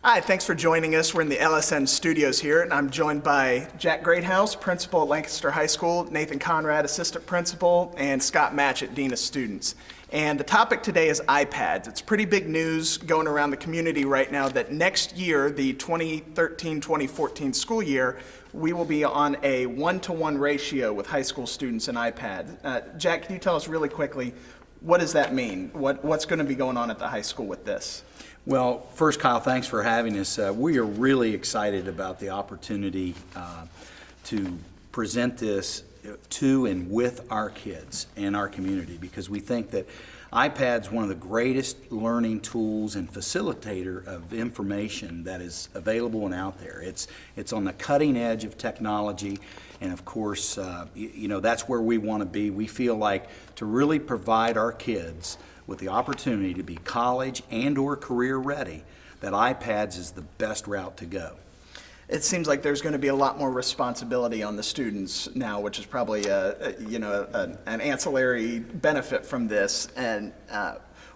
Hi, thanks for joining us. We're in the LSN studios here, and I'm joined by Jack Greathouse, principal at Lancaster High School, Nathan Conrad, assistant principal, and Scott Matchett, dean of students. And the topic today is iPads. It's pretty big news going around the community right now that next year, the 2013-2014 school year, we will be on a 1-to-1 ratio with high school students and iPads. Jack, can you tell us really quickly, what does that mean? What's going to be going on at the high school with this? Well, first, Kyle, thanks for having us. We are really excited about the opportunity to present this to and with our kids and our community, because we think that iPad's one of the greatest learning tools and facilitator of information that is available and out there. It's on the cutting edge of technology, and of course, that's where we want to be. We feel like to really provide our kids with the opportunity to be college and or career ready, that iPads is the best route to go. It seems like there's going to be a lot more responsibility on the students now, which is probably an ancillary benefit from this. And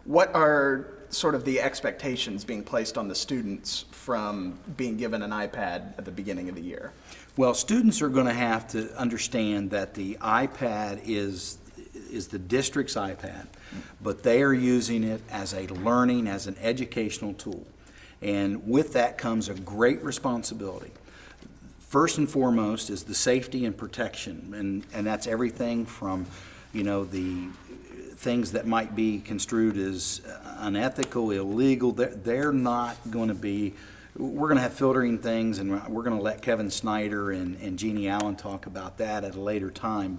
what are sort of the expectations being placed on the students from being given an iPad at the beginning of the year? Well, students are going to have to understand that the iPad is the district's iPad, but they are using it as a learning, as an educational tool. And with that comes a great responsibility. First and foremost is the safety and protection, and that's everything from, the things that might be construed as unethical, illegal. They're not going to be. We're going to have filtering things, and we're going to let Kevin Snyder and Jeannie Allen talk about that at a later time.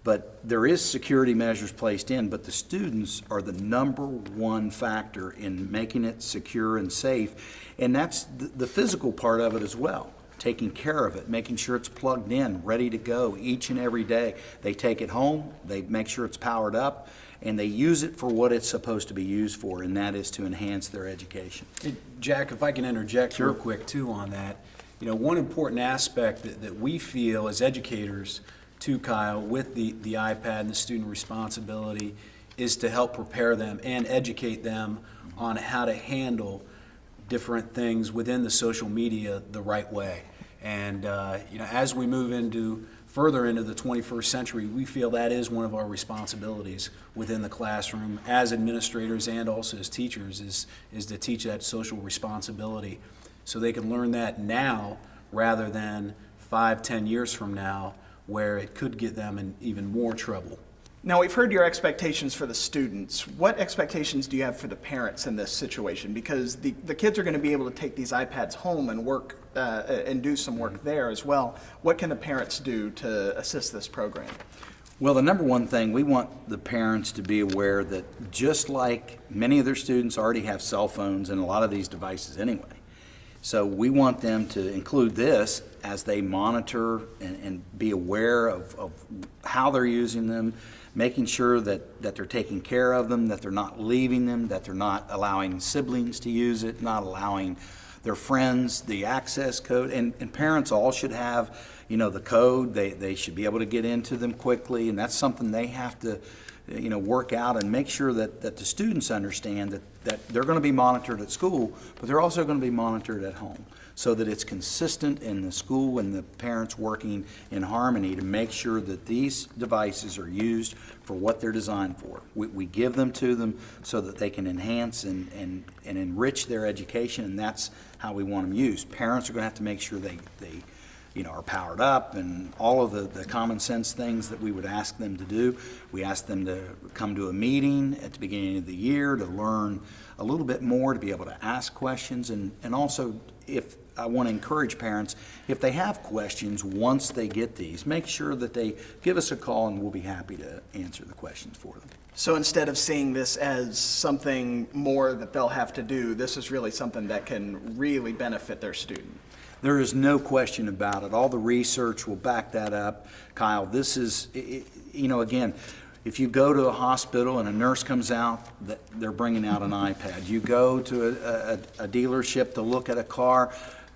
But there is security measures placed in, but the students are the number one factor in making it secure and safe. And that's the physical part of it as well, taking care of it, making sure it's plugged in, ready to go each and every day. They take it home, they make sure it's powered up, and they use it for what it's supposed to be used for, and that is to enhance their education. Hey, Jack, if I can interject Sure. real quick too on that. One important aspect that we feel as educators too, Kyle, with the iPad and the student responsibility is to help prepare them and educate them on how to handle different things within the social media the right way. And as we move further into the 21st century, we feel that is one of our responsibilities within the classroom as administrators and also as teachers is to teach that social responsibility so they can learn that now rather than 5-10 years from now, where it could get them in even more trouble. Now, we've heard your expectations for the students. What expectations do you have for the parents in this situation? Because the kids are going to be able to take these iPads home and work and do some work there as well. What can the parents do to assist this program? Well, the number one thing, we want the parents to be aware that just like many of their students already have cell phones and a lot of these devices anyway, so we want them to include this as they monitor and be aware of how they're using them, making sure that they're taking care of them, that they're not leaving them, that they're not allowing siblings to use it, not allowing their friends the access code. And parents all should have, the code. They should be able to get into them quickly, and that's something they have to work out and make sure that the students understand that they're going to be monitored at school, but they're also going to be monitored at home, so that it's consistent in the school and the parents working in harmony to make sure that these devices are used for what they're designed for. We give them to them so that they can enhance and enrich their education, and that's how we want them used. Parents are going to have to make sure they are powered up, and all of the common sense things that we would ask them to do. We ask them to come to a meeting at the beginning of the year to learn a little bit more, to be able to ask questions, and also, if I want to encourage parents, if they have questions once they get these, make sure that they give us a call and we'll be happy to answer the questions for them. So instead of seeing this as something more that they'll have to do, this is really something that can really benefit their student. There is no question about it. All the research will back that up. Kyle, this is, again, if you go to a hospital and a nurse comes out, they're bringing out an iPad. You go to a dealership to look at a car,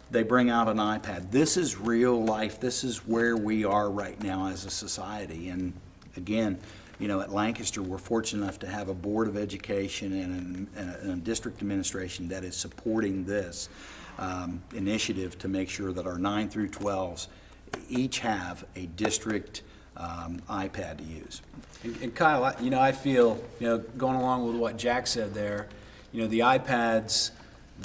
they bring out an iPad. This is real life. This is where we are right now as a society. And again, at Lancaster, we're fortunate enough to have a Board of Education and a district administration that is supporting this initiative to make sure that our 9 through 12s each have a district iPad to use. And Kyle, I feel, going along with what Jack said there, the iPads,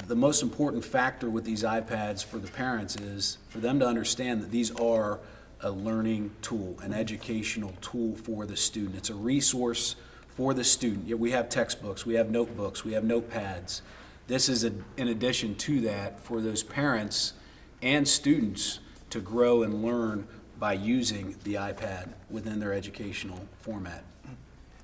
the most important factor with these iPads for the parents is for them to understand that these are a learning tool, an educational tool for the student. It's a resource for the student. We have textbooks, we have notebooks, we have notepads. This is in addition to that for those parents and students to grow and learn by using the iPad within their educational format.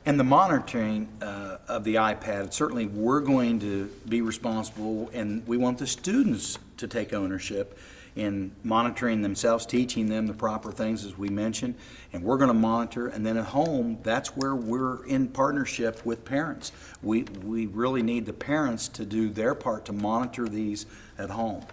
And the monitoring of the iPad, certainly we're going to be responsible, and we want the students to take ownership in monitoring themselves, teaching them the proper things as we mentioned, and we're going to monitor. And then at home, that's where we're in partnership with parents. We really need the parents to do their part to monitor these at home.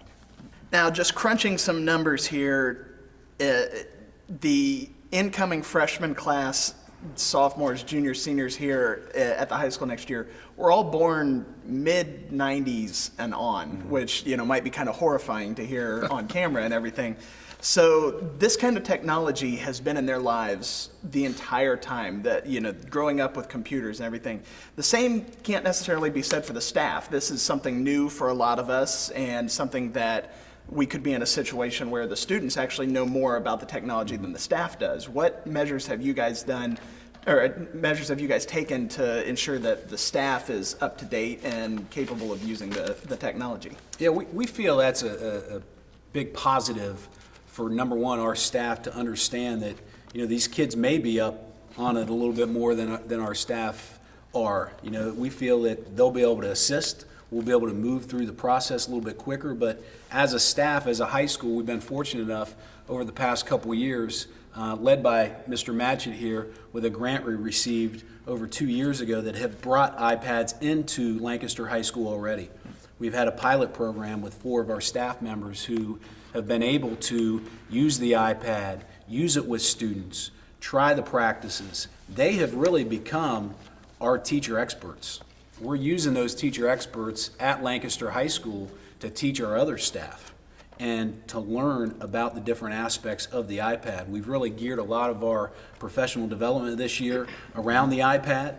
Now, just crunching some numbers here, the incoming freshman class, sophomores, juniors, seniors here at the high school next year, we're all born mid-90s and on, which might be kind of horrifying to hear on camera and everything. So this kind of technology has been in their lives the entire time, that growing up with computers and everything. The same can't necessarily be said for the staff. This is something new for a lot of us, and something that we could be in a situation where the students actually know more about the technology than the staff does. What measures have you guys done, or measures have you guys taken to ensure that the staff is up to date and capable of using the technology? Yeah, we feel that's a big positive for, number one, our staff to understand that these kids may be up on it a little bit more than our staff are. We feel that they'll be able to assist. We'll be able to move through the process a little bit quicker, but as a staff, as a high school, we've been fortunate enough over the past couple of years, led by Mr. Matchett here, with a grant we received over 2 years ago that have brought iPads into Lancaster High School already. We've had a pilot program with 4 of our staff members who have been able to use the iPad, use it with students, try the practices. They have really become our teacher experts. We're using those teacher experts at Lancaster High School to teach our other staff and to learn about the different aspects of the iPad. We've really geared a lot of our professional development this year around the iPad,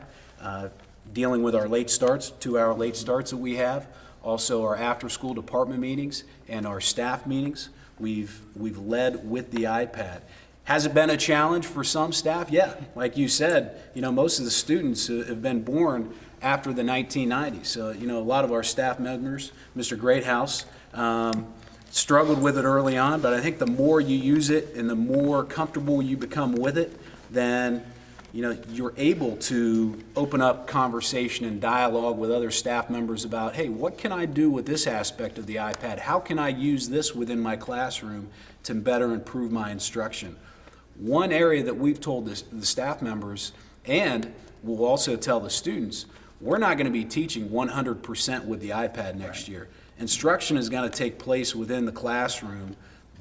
dealing with our late starts, 2-hour late starts that we have, also our after-school department meetings and our staff meetings. We've led with the iPad. Has it been a challenge for some staff? Yeah, like you said, most of the students have been born after the 1990s. So, a lot of our staff members, Mr. Greathouse, struggled with it early on, but I think the more you use it and the more comfortable you become with it, then you're able to open up conversation and dialogue with other staff members about, hey, what can I do with this aspect of the iPad? How can I use this within my classroom to better improve my instruction? One area that we've told the staff members, and we'll also tell the students, we're not going to be teaching 100% with the iPad next year. Instruction is going to take place within the classroom.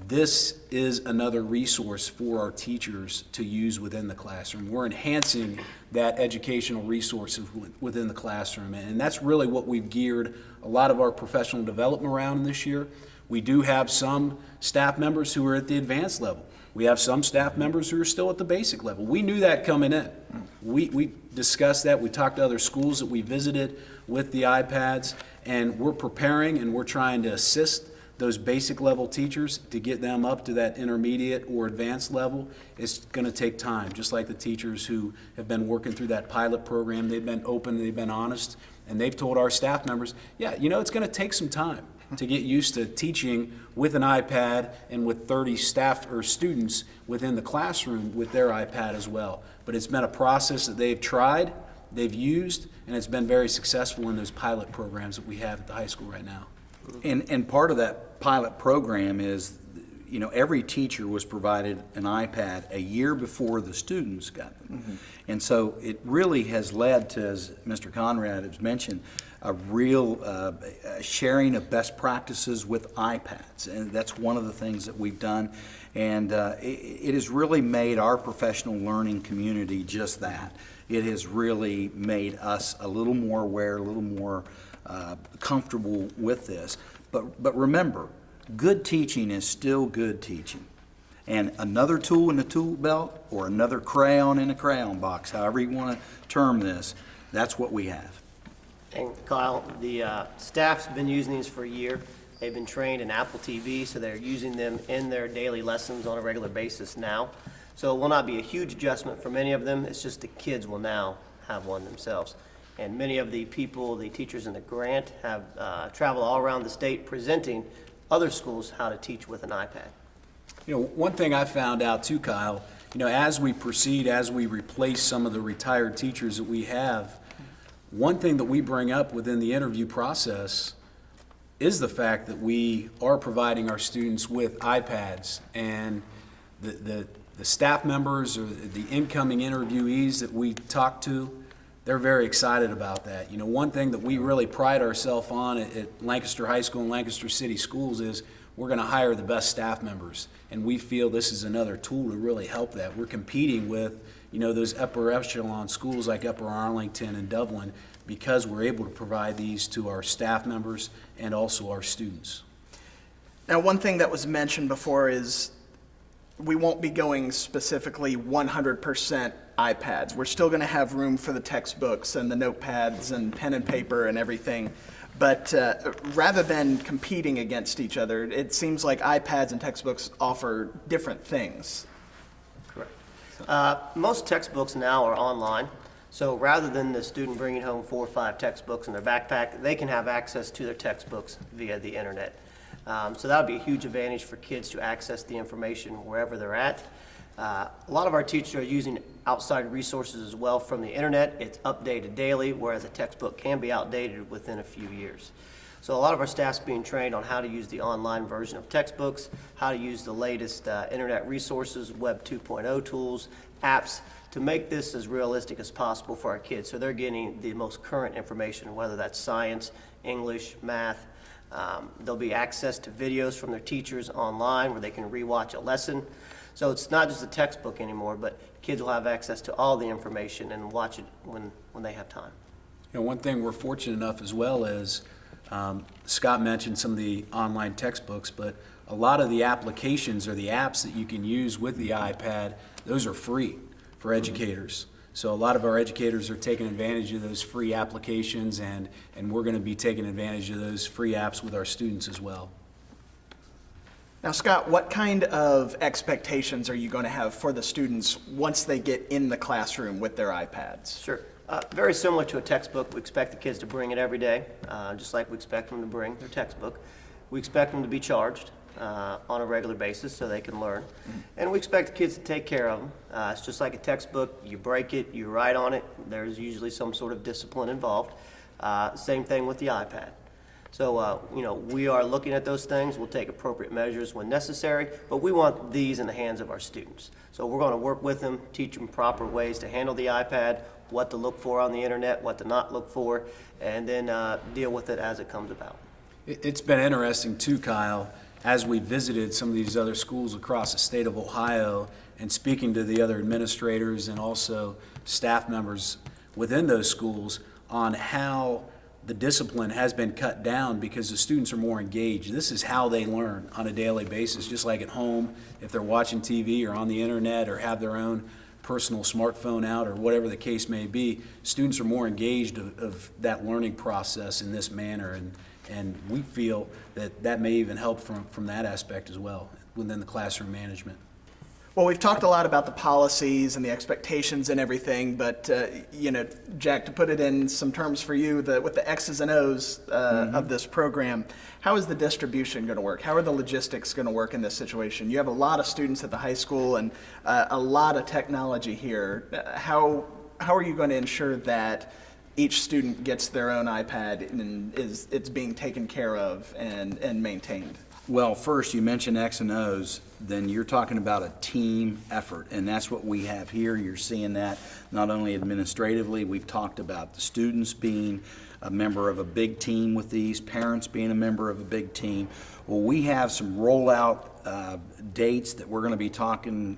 This is another resource for our teachers to use within the classroom. We're enhancing that educational resources within the classroom, and that's really what we've geared a lot of our professional development around this year. We do have some staff members who are at the advanced level. We have some staff members who are still at the basic level. We knew that coming in. We discussed that. We talked to other schools that we visited with the iPads, and we're preparing and we're trying to assist those basic level teachers to get them up to that intermediate or advanced level. It's going to take time, just like the teachers who have been working through that pilot program. They've been open, they've been honest, and they've told our staff members, yeah, it's going to take some time to get used to teaching with an iPad and with 30 staff or students within the classroom with their iPad as well. But it's been a process that they've tried, they've used, and it's been very successful in those pilot programs that we have at the high school right now. And part of that pilot program is, every teacher was provided an iPad a year before the students got them. And so it really has led to, as Mr. Conrad has mentioned, a real sharing of best practices with iPads, and that's one of the things that we've done. And it has really made our professional learning community just that. It has really made us a little more aware, a little more comfortable with this. But remember, good teaching is still good teaching. And another tool in the tool belt, or another crayon in a crayon box, however you want to term this, that's what we have. And Kyle, the staff's been using these for a year. They've been trained in Apple TV, so they're using them in their daily lessons on a regular basis now. So it will not be a huge adjustment for many of them. It's just the kids will now have one themselves. And many of the people, the teachers in the grant, have traveled all around the state presenting other schools how to teach with an iPad. You know, one thing I found out too, Kyle, you know, as we proceed, as we replace some of the retired teachers that we have, one thing that we bring up within the interview process is the fact that we are providing our students with iPads, and the staff members or the incoming interviewees that we talk to, they're very excited about that. You know, one thing that we really pride ourselves on at Lancaster High School and Lancaster City Schools is we're going to hire the best staff members, and we feel this is another tool to really help that. We're competing with, you know, those upper echelon schools like Upper Arlington and Dublin, because we're able to provide these to our staff members and also our students. Now, one thing that was mentioned before is we won't be going specifically 100% iPads. We're still going to have room for the textbooks and the notepads and pen and paper and everything. But rather than competing against each other, it seems like iPads and textbooks offer different things. Correct. Most textbooks now are online. So rather than the student bringing home 4 or 5 textbooks in their backpack, they can have access to their textbooks via the internet. So that would be a huge advantage for kids to access the information wherever they're at. A lot of our teachers are using outside resources as well from the internet. It's updated daily, whereas a textbook can be outdated within a few years. So a lot of our staff's being trained on how to use the online version of textbooks, how to use the latest internet resources, Web 2.0 tools, apps, to make this as realistic as possible for our kids. So they're getting the most current information, whether that's science, English, math. There'll be access to videos from their teachers online where they can rewatch a lesson. So it's not just a textbook anymore, but kids will have access to all the information and watch it when they have time. You know, one thing we're fortunate enough as well is, Scott mentioned some of the online textbooks, but a lot of the applications or the apps that you can use with the iPad, those are free for educators. So a lot of our educators are taking advantage of those free applications, and we're going to be taking advantage of those free apps with our students as well. Now, Scott, what kind of expectations are you going to have for the students once they get in the classroom with their iPads? Sure. Very similar to a textbook. We expect the kids to bring it every day, just like we expect them to bring their textbook. We expect them to be charged on a regular basis so they can learn. And we expect the kids to take care of them. It's just like a textbook. You break it, you write on it. There's usually some sort of discipline involved. Same thing with the iPad. So, you know, we are looking at those things. We'll take appropriate measures when necessary, but we want these in the hands of our students. So we're going to work with them, teach them proper ways to handle the iPad, what to look for on the internet, what to not look for, and then deal with it as it comes about. It's been interesting too, Kyle, as we visited some of these other schools across the state of Ohio and speaking to the other administrators and also staff members within those schools on how the discipline has been cut down because the students are more engaged. This is how they learn on a daily basis, just like at home, if they're watching TV or on the internet or have their own personal smartphone out or whatever the case may be. Students are more engaged of that learning process in this manner, and we feel that that may even help from that aspect as well within the classroom management. Well, we've talked a lot about the policies and the expectations and everything, but, you know, Jack, to put it in some terms for you, with the X's and O's of this program, how is the distribution going to work? How are the logistics going to work in this situation? You have a lot of students at the high school and a lot of technology here. How are you going to ensure that each student gets their own iPad and it's being taken care of and maintained? Well, first, you mentioned X and O's, then you're talking about a team effort, and that's what we have here. You're seeing that not only administratively, we've talked about the students being a member of a big team with these, parents being a member of a big team. Well, we have some rollout dates that we're going to be talking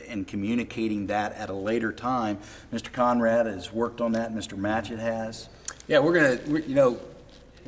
and communicating that at a later time. Mr. Conrad has worked on that, Mr. Matchett has. Yeah, we're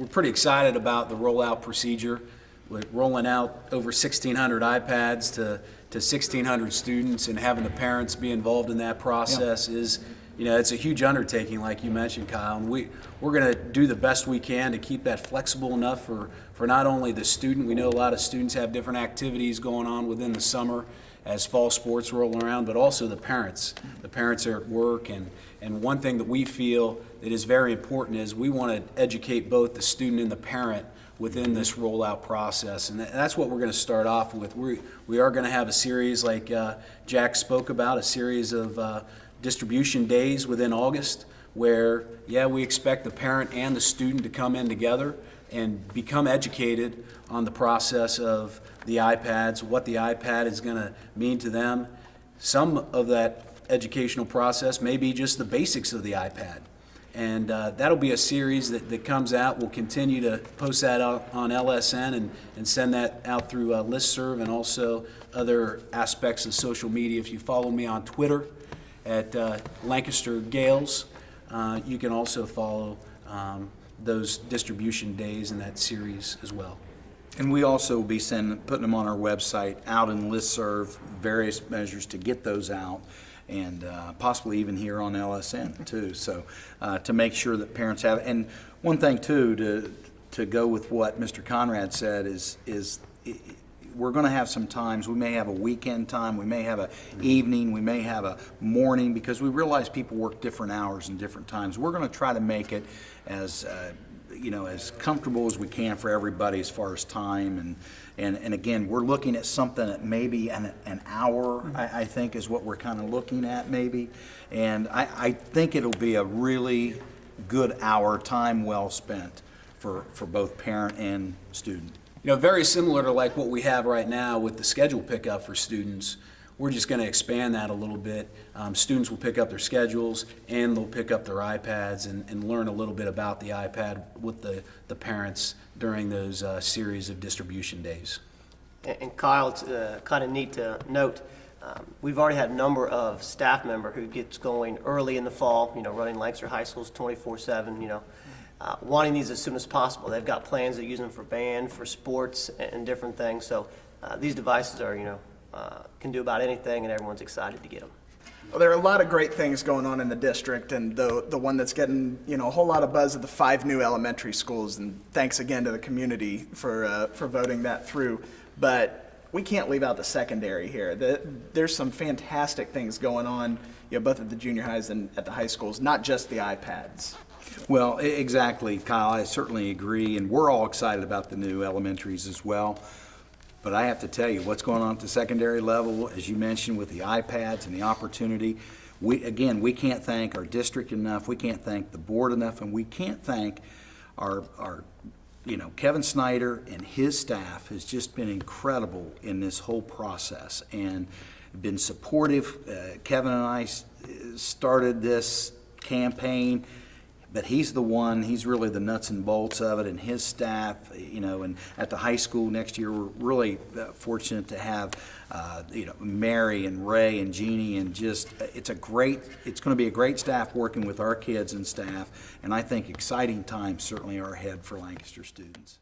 pretty excited about the rollout procedure. We're rolling out over 1,600 iPads to 1,600 students, and having the parents be involved in that process is, it's a huge undertaking, like you mentioned, Kyle. And we're going to do the best we can to keep that flexible enough for not only the student. We know a lot of students have different activities going on within the summer as fall sports roll around, but also the parents. The parents are at work, and one thing that we feel that is very important is we want to educate both the student and the parent within this rollout process, and that's what we're going to start off with. We are going to have a series like Jack spoke about, a series of distribution days within August where, we expect the parent and the student to come in together and become educated on the process of the iPads, what the iPad is going to mean to them. Some of that educational process may be just the basics of the iPad. And that'll be a series that comes out. We'll continue to post that out on LSN and send that out through listserv and also other aspects of social media. If you follow me on Twitter at Lancaster Gales, you can also follow those distribution days in that series as well. And we also will be putting them on our website, out in listserv, various measures to get those out, and possibly even here on LSN too. So to make sure that parents have, and one thing too to go with what Mr. Conrad said is we're going to have some times. We may have a weekend time, we may have an evening, we may have a morning, because we realize people work different hours and different times. We're going to try to make it as as comfortable as we can for everybody as far as time, and again, we're looking at something that maybe an hour, I think, is what we're kind of looking at maybe, and I think it'll be a really good hour, time well spent for both parent and student. Very similar to like what we have right now with the schedule pickup for students. We're just going to expand that a little bit. Students will pick up their schedules and they'll pick up their iPads and learn a little bit about the iPad with the parents during those series of distribution days. And Kyle, it's kind of neat to note, we've already had a number of staff member who gets going early in the fall, running Lancaster High School's 24/7, wanting these as soon as possible. They've got plans to use them for band, for sports, and different things. So these devices are, can do about anything, and everyone's excited to get them. Well, there are a lot of great things going on in the district, and the one that's getting a whole lot of buzz are the 5 new elementary schools. And thanks again to the community for voting that through. But we can't leave out the secondary here. There's some fantastic things going on, both at the junior highs and at the high schools, not just the iPads. Well, exactly, Kyle. I certainly agree, and we're all excited about the new elementaries as well. But I have to tell you, what's going on at the secondary level, as you mentioned, with the iPads and the opportunity, we can't thank our district enough, we can't thank the board enough, and we can't thank our Kevin Snyder and his staff has just been incredible in this whole process and been supportive. Kevin and I started this campaign, but he's really the nuts and bolts of it, and his staff, and at the high school next year, we're really fortunate to have, Mary and Ray and Jeannie, and it's going to be a great staff working with our kids and staff, and I think exciting times certainly are ahead for Lancaster students.